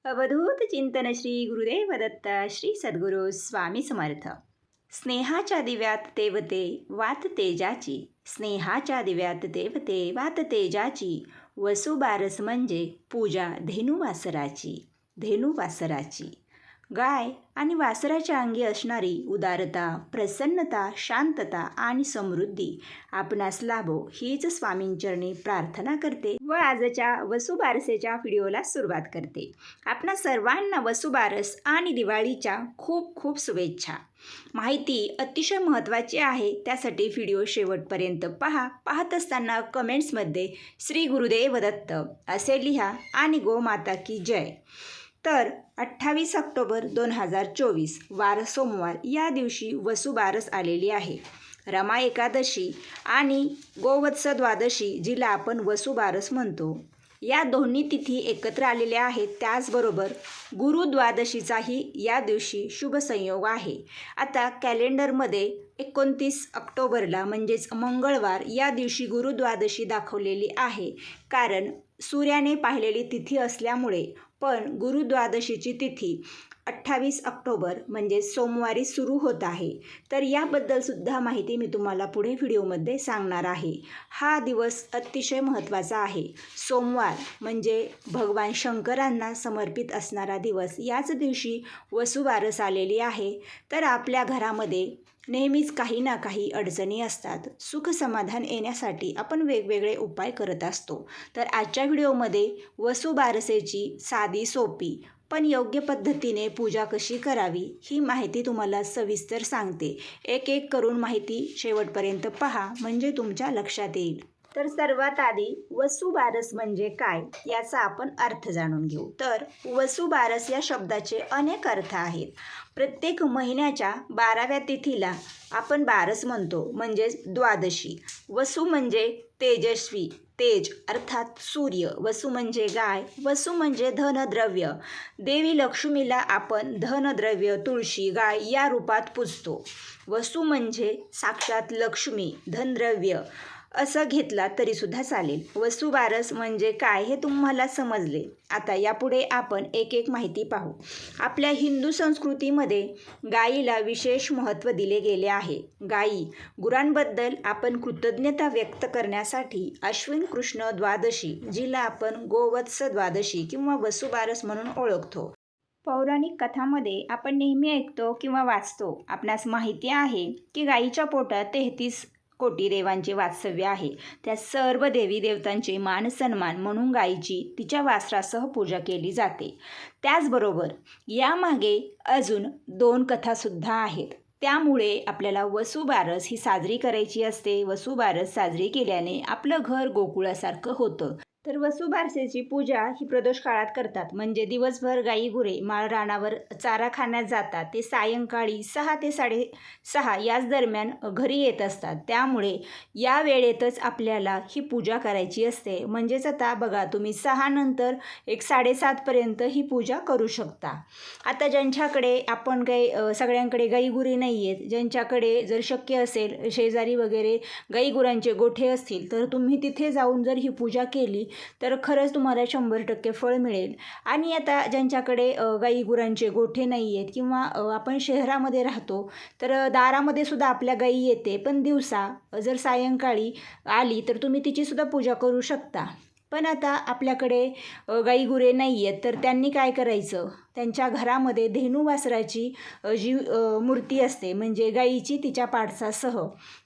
अवधूत चिंतन श्री गुरुदेव दत्त श्री सद्गुरू स्वामी समर्थ. स्नेहाच्या दिव्यात तेवते वात तेजाची, स्नेहाच्या दिव्यात तेवते वात तेजाची, वसुबारस म्हणजे पूजा धेनुवासराची. धेनुवासराची गाय आणि वासराच्या अंगी असणारी उदारता, प्रसन्नता, शांतता आणि समृद्धी आपणास लाभो हीच स्वामींचरणी प्रार्थना करते व आजच्या वसुबारसेच्या व्हिडिओला सुरुवात करते. आपणा सर्वांना वसुबारस आणि दिवाळीच्या खूप खूप शुभेच्छा. माहिती अतिशय महत्त्वाची आहे, त्यासाठी व्हिडिओ शेवटपर्यंत पहा. पाहत असताना कमेंट्समध्ये श्री गुरुदेव दत्त असे लिहा आणि गोमाता की जय. तर 28 ऑक्टोबर 2024 वार सोमवार या दिवशी वसुबारस आलेली आहे. रमा एकादशी आणि गोवत्स द्वादशी जिला आपण वसुबारस म्हणतो, या दोन्ही तिथी एकत्र आलेल्या आहेत. त्याचबरोबर गुरुद्वादशीचाही या दिवशी शुभ संयोग आहे. आता कॅलेंडरमध्ये 29 ऑक्टोबरला म्हणजेच मंगळवार या दिवशी गुरुद्वादशी दाखवलेली आहे, कारण सूर्याने पाहिलेली तिथी असल्यामुळे. पण गुरुद्वादशीची तिथी 28 ऑक्टोबर म्हणजे सोमवारी सुरू होत आहे. तर याबद्दलसुद्धा माहिती मी तुम्हाला पुढे व्हिडिओमध्ये सांगणार आहे. हा दिवस अतिशय महत्त्वाचा आहे. सोमवार म्हणजे भगवान शंकरांना समर्पित असणारा दिवस. याच दिवशी वसुबारस आलेली आहे. तर आपल्या घरामध्ये नेहमीच काही ना काही अडचणी असतात. सुख समाधान येण्यासाठी आपण वेगवेगळे उपाय करत असतो. तर आजच्या व्हिडिओमध्ये वसुबारसेची साधी सोपी पण योग्य पद्धतीने पूजा कशी करावी ही माहिती तुम्हाला सविस्तर सांगते. एक एक करून माहिती शेवटपर्यंत पहा, म्हणजे तुमच्या लक्षात येईल. तर सर्वात आधी वसुबारस म्हणजे काय याचा आपण अर्थ जाणून घेऊ. तर वसुबारस या शब्दाचे अनेक अर्थ आहेत. प्रत्येक महिन्याच्या 12व्या तिथीला आपण बारस म्हणतो, म्हणजेच द्वादशी. वसु म्हणजे तेजस्वी, तेज अर्थात सूर्य. वसु म्हणजे गाय, वसु म्हणजे धनद्रव्य. देवी लक्ष्मीला आपण धनद्रव्य, तुळशी, गाय या रूपात पूजतो. वसु म्हणजे साक्षात लक्ष्मी, धनद्रव्य असं घेतला तरीसुद्धा चालेल. वसुबारस म्हणजे काय हे तुम्हाला समजले. आता यापुढे आपण एक एक माहिती पाहू. आपल्या हिंदू संस्कृतीमध्ये गायीला विशेष महत्त्व दिले गेले आहे. गायी गुरांबद्दल आपण कृतज्ञता व्यक्त करण्यासाठी अश्विन कृष्ण द्वादशी जिला आपण गोवत्स द्वादशी किंवा वसुबारस म्हणून ओळखतो. पौराणिक कथामध्ये आपण नेहमी ऐकतो किंवा वाचतो. आपणास माहिती आहे की गायीच्या पोटात 33 कोटी देवांचे वास्तव्य आहे. त्या सर्व देवी देवतांचे मान सन्मान म्हणून गायीची तिच्या वासरासह पूजा केली जाते. त्याचबरोबर यामागे अजून 2 कथासुद्धा आहेत. त्यामुळे आपल्याला वसुबारस ही साजरी करायची असते. वसुबारस साजरी केल्याने आपलं घर गोकुळासारखं होतं. तर वसुबारसेची पूजा ही प्रदोष काळात करतात, म्हणजे दिवसभर गाई गुरे माळ रानावर चारा खाण्यात जातात. ते सायंकाळी 6 ते 6:30 याच दरम्यान घरी येत असतात. त्यामुळे या वेळेतच आपल्याला ही पूजा करायची असते. म्हणजेच आता बघा, तुम्ही 6 नंतर एक 7:30पर्यंत ही पूजा करू शकता. आता ज्यांच्याकडे आपण सगळ्यांकडे गाई गुरे नाही आहेत, ज्यांच्याकडे जर शक्य असेल शेजारी वगैरे गाई गुरांचे गोठे असतील, तर तुम्ही तिथे जाऊन जर ही पूजा केली तर खरंच तुम्हाला 100% फळ मिळेल. आणि आता ज्यांच्याकडे गाई गुरांचे गोठे नाही आहेत किंवा आपण शहरामध्ये राहतो, तर दारामध्ये सुद्धा आपल्या गाई येते, पण दिवसा जर सायंकाळी आली तर तुम्ही तिचीसुद्धा पूजा करू शकता. पण आता आपल्याकडे गाई गुरे नाही आहेत, तर त्यांनी काय करायचं, त्यांच्या घरामध्ये धेनुवासराची जी मूर्ती असते, म्हणजे गाईची तिच्या पाडसासह,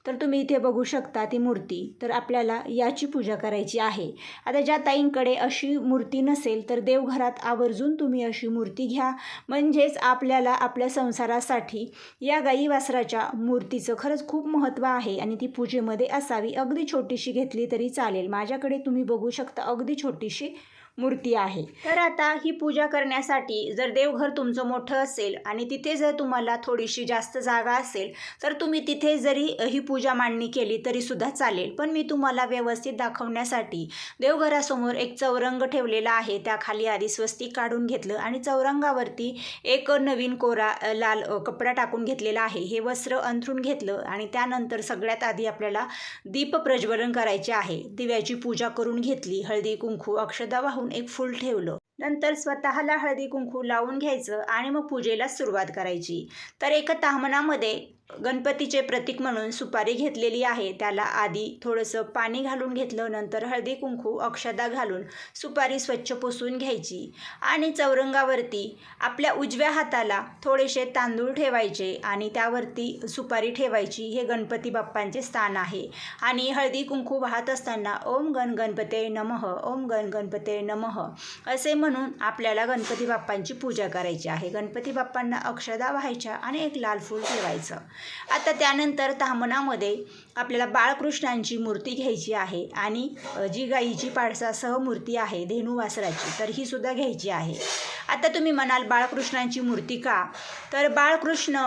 तर तुम्ही इथे बघू शकता ती मूर्ती. तर आपल्याला याची पूजा करायची आहे. आता ज्या ताईंकडे अशी मूर्ती नसेल तर देवघरात आवर्जून तुम्ही अशी मूर्ती घ्या. म्हणजेच आपल्याला आपल्या संसारासाठी या गाई वासराच्या मूर्तीचं खरंच खूप महत्त्व आहे आणि ती पूजेमध्ये असावी. अगदी छोटीशी घेतली तरी चालेल. माझ्याकडे तुम्ही बघू शकता अगदी छोटीशी मूर्ती आहे. तर आता ही पूजा करण्यासाठी जर देवघर तुमचं मोठं असेल आणि तिथे जर तुम्हाला थोडीशी जास्त जागा असेल, तर तुम्ही तिथे जरी ही पूजा मांडणी केली तरीसुद्धा चालेल. पण मी तुम्हाला व्यवस्थित दाखवण्यासाठी देवघरासमोर एक चौरंग ठेवलेला आहे. त्याखाली आधी स्वस्तिक काढून घेतलं आणि चौरंगावरती एक नवीन कोरा लाल कपडा टाकून घेतलेला आहे. हे वस्त्र अंथरून घेतलं आणि त्यानंतर सगळ्यात आधी आपल्याला दीप प्रज्वलन करायचे आहे. दिव्याची पूजा करून घेतली. हळदी कुंकू अक्षदा वाहून एक फूल ठेवलं. नंतर स्वतःला हळदी कुंकू लावून घ्यायचं आणि मग पूजेला सुरुवात करायची. तर एका ताम्हणामध्ये गणपतीचे प्रतीक म्हणून सुपारी घेतलेली आहे. त्याला आधी थोडंसं पाणी घालून घेतलं, नंतर हळदी कुंकू अक्षदा घालून सुपारी स्वच्छ पुसून घ्यायची आणि चौरंगावरती आपल्या उजव्या हाताला थोडेसे तांदूळ ठेवायचे आणि त्यावरती सुपारी ठेवायची. हे गणपती बाप्पांचे स्थान आहे. आणि हळदी कुंकू वाहत असताना ओम गण गणपते नमः, ओम गण गणपते नमः असे म्हणून आपल्याला गणपती बाप्पांची पूजा करायची आहे. गणपती बाप्पांना अक्षदा वाहायच्या आणि एक लाल फूल ठेवायचं. आता त्यानंतर ताम्हणामध्ये आपल्याला बाळकृष्णांची मूर्ती घ्यायची आहे आणि जी गाईची पाडसासह मूर्ती आहे धेनू वासराची, तर ही सुद्धा घ्यायची आहे. आता तुम्ही म्हणाल बाळकृष्णांची मूर्ती का? तर बाळकृष्ण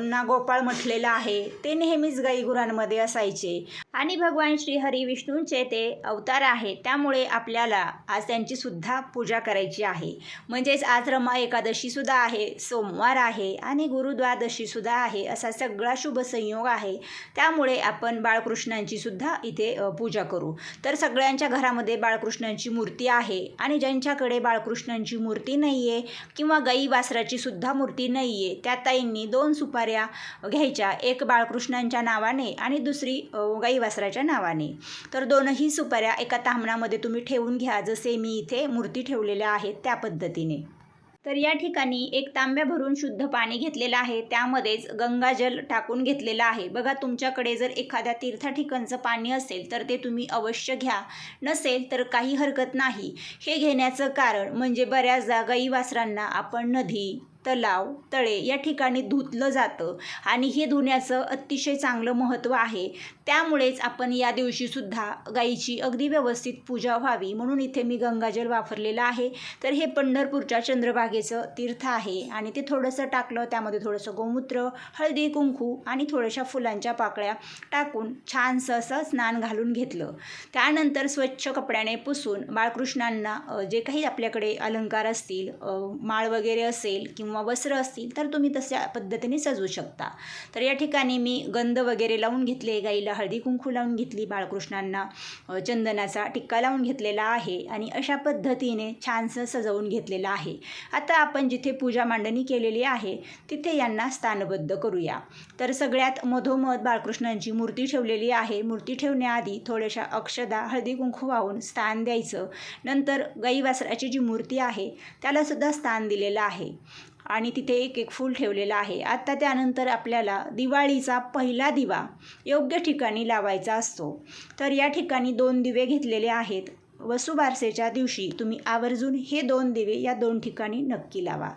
ना गोपाळ म्हटलेलं आहे. ते नेहमीच गाईगुरांमध्ये असायचे आणि भगवान श्रीहरी विष्णूंचे ते अवतार आहे. त्यामुळे आपल्याला आज त्यांची सुद्धा पूजा करायची आहे. म्हणजेच आज रमा एकादशीसुद्धा आहे, सोमवार आहे आणि गुरुद्वादशीसुद्धा आहे. असा सगळा शुभ संयोग आहे. त्यामुळे आपण बाळकृष्णांची सुद्धा इथे पूजा करू. तर सगळ्यांच्या घरामध्ये बाळकृष्णांची मूर्ती आहे आणि ज्यांच्याकडे बाळकृष्णांची मूर्ती नाही आहे किंवा गाई वासराची सुद्धा मूर्ती नाही आहे, त्या ताईंनी 2 सुपाऱ्या घ्यायच्या, एक बाळकृष्णांच्या नावाने आणि दुसरी गाई वासराच्या नावाने. तर दोनही सुपाऱ्या एका ताम्हणामध्ये तुम्ही ठेवून घ्या, जसे मी इथे मूर्ती ठेवलेल्या आहेत त्या पद्धतीने. तर या ठिकाणी एक तांब्या भरून शुद्ध पाणी घेतलेलं आहे. त्यामध्येच गंगाजल टाकून घेतलेलं आहे. बघा, तुमच्याकडे जर एखाद्या तीर्थठिकाणचं पाणी असेल तर ते तुम्ही अवश्य घ्या, नसेल तर काही हरकत नाही. हे घेण्याचं कारण म्हणजे बऱ्याचदा गाई वासरांना आपण नदी, तलाव, तळे या ठिकाणी धुतलं जातं आणि हे धुण्याचं अतिशय चांगलं महत्त्व आहे. त्यामुळेच आपण या दिवशीसुद्धा गाईची अगदी व्यवस्थित पूजा व्हावी म्हणून इथे मी गंगाजल वापरलेलं आहे. तर हे पंढरपूरच्या चंद्रभागेचं तीर्थ आहे आणि ते थोडंसं टाकलं, त्यामध्ये थोडंसं गोमूत्र, हळदी कुंकू आणि थोड्याशा फुलांच्या पाकळ्या टाकून छानसं असं स्नान घालून घेतलं. त्यानंतर स्वच्छ कपड्याने पुसून बाळकृष्णांना जे काही आपल्याकडे अलंकार असतील, माळ वगैरे असेल किंवा वस्त्र असतील तर तुम्ही तशा पद्धतीने सजवू शकता. तर या ठिकाणी मी गंध वगैरे लावून घेतले, गाईला हळदी कुंकू लावून घेतली, बाळकृष्णांना चंदनाचा टिक्का लावून घेतलेला आहे आणि अशा पद्धतीने छानसं सजवून घेतलेलं आहे. आता आपण जिथे पूजा मांडणी केलेली आहे तिथे यांना स्थानबद्ध करूया. तर सगळ्यात मधोमध बाळकृष्णांची मूर्ती ठेवलेली आहे. मूर्ती ठेवण्याआधी थोड्याशा अक्षदा हळदी कुंकू वाहून स्थान द्यायचं. नंतर गाई वासराची जी मूर्ती आहे त्यालासुद्धा स्थान दिलेलं आहे आणि तिथे एक एक फूल ठेवलेलं आहे. आता त्यानंतर आपल्याला दिवाळीचा पहिला दिवा योग्य ठिकाणी लावायचा असतो. तर या ठिकाणी 2 दिवे घेतलेले आहेत. वसुबारसेच्या दिवशी तुम्ही आवर्जून हे 2 दिवे या 2 ठिकाणी नक्की लावा.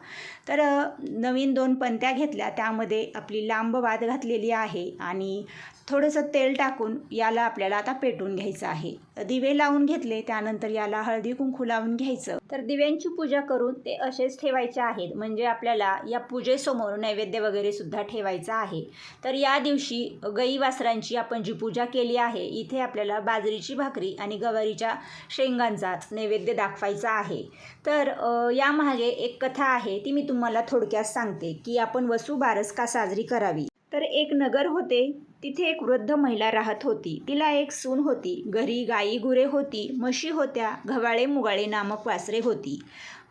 तर नवीन 2 पंत्या घेतल्या, त्यामध्ये आपली लांब वात घातलेली आहे आणि थोडंसं तेल टाकून याला आपल्याला आता पेटवून घ्यायचं आहे. दिवे लावून घेतले, त्यानंतर याला हळदी कुंकू लावून घ्यायचं. तर दिव्यांची पूजा करून ते असेच ठेवायचे आहेत. म्हणजे आपल्याला या पूजेसमोर नैवेद्य वगैरे सुद्धा ठेवायचा आहे. तर या दिवशी गाई वासरांची आपण जी पूजा केली आहे, इथे आपल्याला बाजरीची भाकरी आणि गवारीच्या शेंगांचा नैवेद्य दाखवायचा आहे. तर यामागे एक कथा आहे, ती मी तुम्हाला थोडक्यात सांगते की आपण वसुबारस का साजरी करावी. तर एक नगर होते. तिथे एक वृद्ध महिला राहत होती. तिला एक सून होती. घरी गाई गुरे होती, म्हशी होत्या, घवाळे मुगाळे नामक वासरे होती.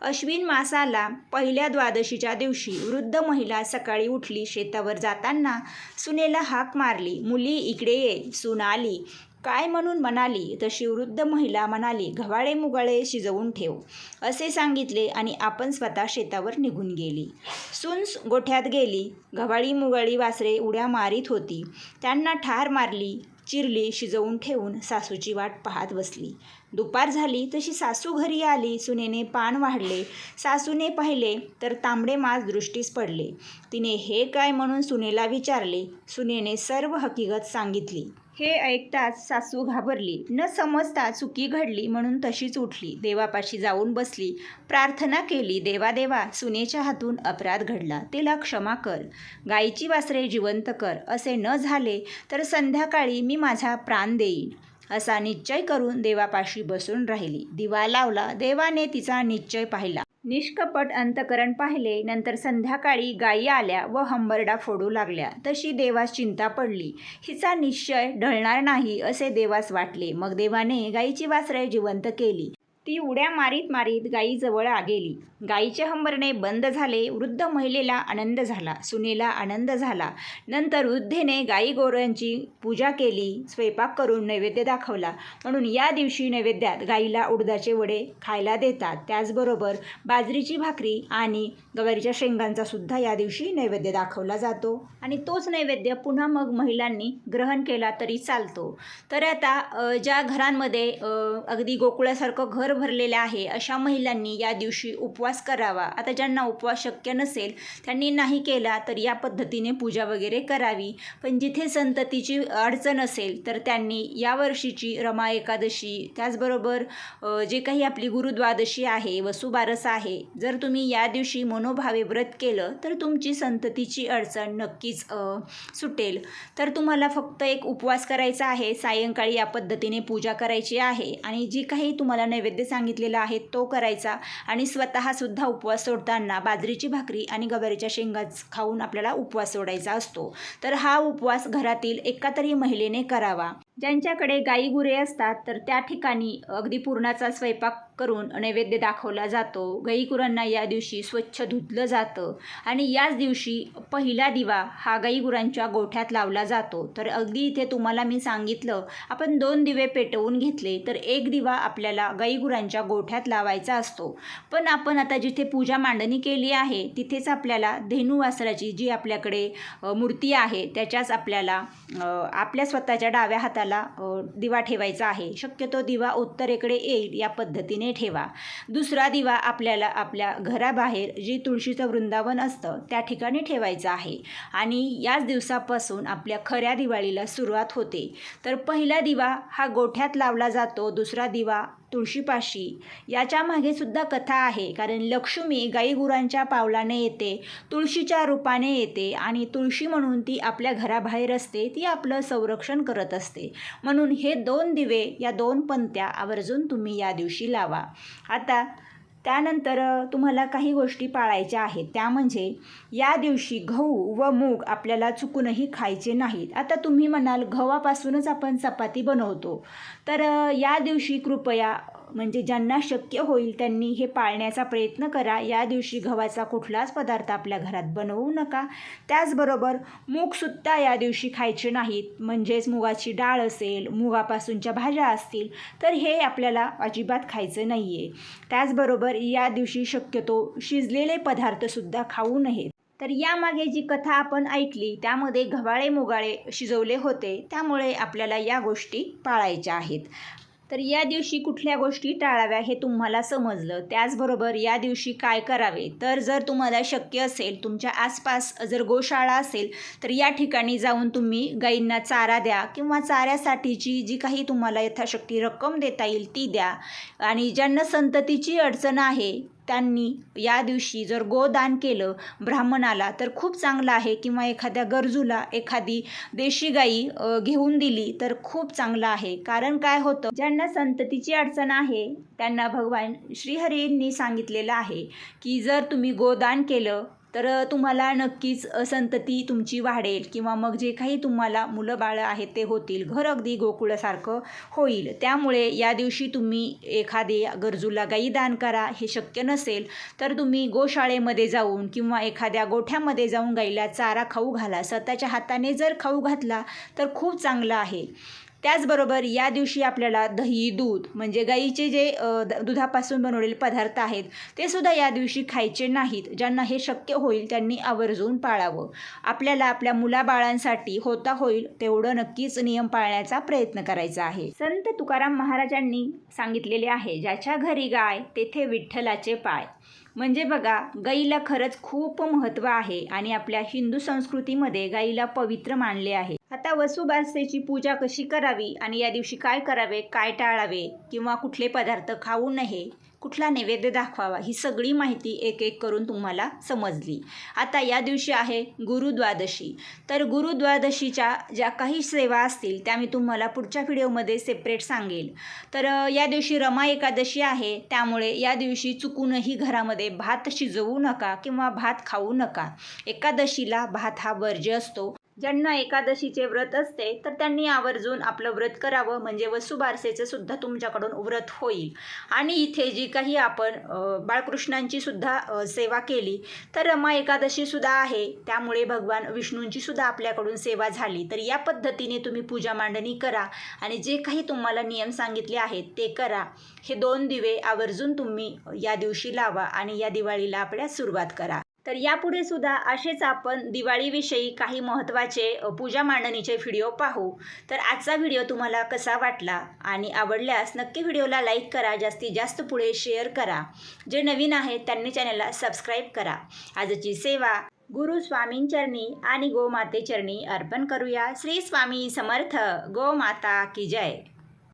अश्विन मासाला पहिल्या द्वादशीच्या दिवशी वृद्ध महिला सकाळी उठली. शेतावर जाताना सुनेला हाक मारली, मुली इकडे ये. सून आली. काय म्हणून म्हणाली तशी वृद्ध महिला म्हणाली, घवाळे मुगाळे शिजवून ठेव असे सांगितले आणि आपण स्वतः शेतावर निघून गेली. सून गोठ्यात गेली. घवाळी मुगाळी वासरे उड्या मारीत होती. त्यांना ठार मारली, चिरली, शिजवून ठेवून सासूची वाट पाहत बसली. दुपार झाली तशी सासू घरी आली. सुनेने पान वाढले. सासूने पाहिले तर तांबडे मांस दृष्टीस पडले. तिने हे काय म्हणून सुनेला विचारले. सुनेने सर्व हकीकत सांगितली. हे ऐकताच सासू घाबरली. न समजता चुकी घडली म्हणून तशीच उठली. देवापाशी जाऊन बसली. प्रार्थना केली, देवा देवा, सुनेच्या हातून अपराध घडला, तिला क्षमा कर. गायीची वासरे जिवंत कर. असे न झाले तर संध्याकाळी मी माझा प्राण देईन असा निश्चय करून देवापाशी बसून राहिली. दिवा लावला. देवाने तिचा निश्चय पाहिला. निष्कपट अंतकरण पाहिले. नंतर संध्याकाळी गायी आल्या व हंबरडा फोडू लागल्या. तशी देवास चिंता पडली. हिचा निश्चय ढळणार नाही असे देवास वाटले. मग देवाने गायीची वासरे जिवंत केली. ती उड्या मारीत मारीत गायीजवळ गेली. गायीचे हंबरणे बंद झाले. वृद्ध महिलेला आनंद झाला, सुनेला आनंद झाला. नंतर वृद्धेने गायी गोऱ्यांची पूजा केली, स्वयंपाक करून नैवेद्य दाखवला. म्हणून या दिवशी नैवेद्यात गायीला उडदाचे वडे खायला देतात. त्याचबरोबर बाजरीची भाकरी आणि गवारीच्या शेंगांचा सुद्धा या दिवशी नैवेद्य दाखवला जातो आणि तोच नैवेद्य पुन्हा मग महिलांनी ग्रहण केला तरी चालतो. तर आता ज्या घरांमध्ये अगदी गोकुळासारखं घर भरलेलं आहे अशा महिलांनी या दिवशी उपवास करावा. आता ज्यांना उपवास शक्य नसेल त्यांनी नाही केला तर या पद्धतीने पूजा वगैरे करावी. पण जिथे संततीची अडचण असेल तर त्यांनी यावर्षीची रमा एकादशी, त्याचबरोबर जे काही आपली गुरुद्वादशी आहे, वसुबारस आहे, जर तुम्ही या दिवशी मनोभावे व्रत केलं तर तुमची संततीची अडचण नक्कीच सुटेल. तर तुम्हाला फक्त एक उपवास करायचा आहे, सायंकाळी या पद्धतीने पूजा करायची आहे आणि जी काही तुम्हाला नैवेद्य सांगितलेला आहे तो करायचा आणि स्वतःसुद्धा उपवास सोडताना बाजरीची भाकरी आणि गवारीच्या शेंगाच खाऊन आपल्याला उपवास सोडायचा असतो. तर हा उपवास घरातील एका तरी महिलेने करावा. ज्यांच्याकडे गाई गुरे असतात तर त्या ठिकाणी अगदी पुरणाचा स्वयंपाक करून नैवेद्य दाखवला जातो. गाईगुरांना या दिवशी स्वच्छ धुतलं जातं आणि याच दिवशी पहिला दिवा हा गाईगुरांच्या गोठ्यात लावला जातो. तर अगदी इथे तुम्हाला मी सांगितलं, आपण 2 दिवे पेटवून घेतले तर एक दिवा आपल्याला गाईगुरांच्या गोठ्यात लावायचा असतो. पण आपण आता जिथे पूजा मांडणी केली आहे तिथेच आपल्याला धेनू वासराची जी आपल्याकडे मूर्ती आहे त्याच्याच आपल्याला आपल्या स्वतःच्या डाव्या हाताला दिवा ठेवायचा आहे. शक्यतो दिवा उत्तरेकडे येईल या पद्धतीने ठेवा. दुसरा दिवा आपल्याला आपल्या घराबाहेर जी तुळशीचं वृंदावन असतं त्या ठिकाणी ठेवायचं आहे आणि याच दिवसापासून आपल्या खऱ्या दिवाळीला सुरुवात होते. तर पहिला दिवा हा गोठ्यात लावला जातो, दुसरा दिवा तुळशीपाशी. याच्या मागे सुद्धा कथा आहे, कारण लक्ष्मी गाईगुरांच्या पावलाने येते, तुळशीच्या रूपाने येते आणि तुळशी म्हणून ती आपल्या घराबाहेर असते, ती आपलं संरक्षण करत असते. म्हणून हे 2 दिवे, या 2 पंत्या आवर्जून तुम्ही या दिवशी लावा. आता त्यानंतर तुम्हाला काही गोष्टी पाळायच्या आहेत. त्या म्हणजे या दिवशी गहू व मूग आपल्याला चुकूनही खायचे नाहीत. आता तुम्ही म्हणाल गव्हापासूनच आपण चपाती बनवतो, तर या दिवशी कृपया म्हणजे ज्यांना शक्य होईल त्यांनी हे पाळण्याचा प्रयत्न करा. या दिवशी गव्हाचा कुठलाच पदार्थ आपल्या घरात बनवू नका. त्याचबरोबर मूगसुद्धा या दिवशी खायचे नाहीत. म्हणजेच मुगाची डाळ असेल, मुगापासूनच्या भाज्या असतील तर हे आपल्याला अजिबात खायचं नाही आहे. त्याचबरोबर या दिवशी शक्यतो शिजलेले पदार्थसुद्धा खाऊ नयेत. तर यामागे जी कथा आपण ऐकली त्यामध्ये गव्हाळे मुगाळे शिजवले होते, त्यामुळे आपल्याला या गोष्टी पाळायच्या आहेत. तर या दिवशी कुठल्या गोष्टी टाळाव्या हे तुम्हाला समजलं. त्याचबरोबर या दिवशी काय करावे, तर जर तुम्हाला शक्य असेल, तुमच्या आसपास जर गोशाळा असेल तर या ठिकाणी जाऊन तुम्ही गाईंना चारा द्या किंवा चाऱ्यासाठीची जी काही तुम्हाला यथाशक्ती रक्कम देता येईल ती द्या. आणि ज्यांना संततीची अडचण आहे त्यांनी या दिवशी जर गोदान केलं ब्राह्मणाला तर खूप चांगलं आहे, किंवा एखाद्या गरजूला एखादी देशी गाई घेऊन दिली तर खूप चांगलं आहे. कारण काय होतं, ज्यांना संततीची अडचण आहे त्यांना भगवान श्रीहरींनी सांगितलेलं आहे की जर तुम्ही गोदान केलं तर तुम्हाला नक्कीच संतती तुमची वाढेल, किंवा मग जे काही तुम्हाला मुलं बाळं आहेत ते होतील, घर अगदी गोकुळासारखं होईल. त्यामुळे या दिवशी तुम्ही एखाद्या गरजूला गाई दान करा. हे शक्य नसेल तर तुम्ही गोशाळेमध्ये जाऊन किंवा एखाद्या गोठ्यामध्ये जाऊन गाईला चारा खाऊ घाला. स्वतःच्या हाताने जर खाऊ घातला तर खूप चांगलं आहे. त्याचबरोबर या दिवशी आपल्याला दही, दूध म्हणजे गाईचे जे दुधापासून बनवलेले पदार्थ आहेत ते सुद्धा या दिवशी खायचे नाहीत. ज्यांना हे शक्य होईल त्यांनी आवर्जून पाळावं. आपल्याला आपल्या मुलाबाळांसाठी होता होईल तेवढं नक्कीच नियम पाळण्याचा प्रयत्न करायचा आहे. संत तुकाराम महाराजांनी सांगितलेले आहे, ज्याच्या घरी गाय तेथे विठ्ठलाचे पाय. म्हणजे बघा, गाईला खरंच खूप महत्त्व आहे आणि आपल्या हिंदू संस्कृतीमध्ये गाईला पवित्र मानले आहे. आता वसुबारसेची पूजा कशी करावी आणि या दिवशी काय करावे, काय टाळावे, किंवा कुठले पदार्थ खाऊ नये, कुठला नैवेद्य दाखवावा, ही सगळी माहिती एक एक करून तुम्हाला समजली. आता या दिवशी आहे गुरुद्वादशी. तर गुरुद्वादशीच्या ज्या काही सेवा असतील त्या मी तुम्हाला पुढच्या व्हिडिओमध्ये सेपरेट सांगेल. तर या दिवशी रमा एकादशी आहे, त्यामुळे या दिवशी चुकूनही घरामध्ये भात शिजवू नका किंवा भात खाऊ नका. एकादशीला भात हा वर्ज्य असतो. ज्यांना एकादशीचे व्रत असते तर त्यांनी आवर्जून आपलं व्रत करावं, म्हणजे वसुबारसेचं सुद्धा तुमच्याकडून व्रत होईल. आणि इथे जी काही आपण बाळकृष्णांची सुद्धा सेवा केली, तर रमा एकादशी सुद्धा आहे, त्यामुळे भगवान विष्णूंची सुद्धा आपल्याकडून सेवा झाली. तर या पद्धतीने तुम्ही पूजा मांडणी करा आणि जे काही तुम्हाला नियम सांगितले आहेत ते करा. हे 2 दिवे आवर्जून तुम्ही या दिवशी लावा आणि या दिवाळीला आपल्या सुरुवात करा. तर यापुढे सुद्धा असेच आपण दिवाळीविषयी काही महत्त्वाचे पूजा मांडणीचे व्हिडिओ पाहू. तर आजचा व्हिडिओ तुम्हाला कसा वाटला आणि आवडल्यास नक्की व्हिडिओला लाईक करा, जास्तीत जास्त पुढे शेअर करा. जे नवीन आहेत त्यांनी चॅनलला सबस्क्राईब करा. आजची सेवा गुरु स्वामींचरणी आणि गोमातेचरणी अर्पण करूया. श्री स्वामी समर्थ. गोमाता की जय.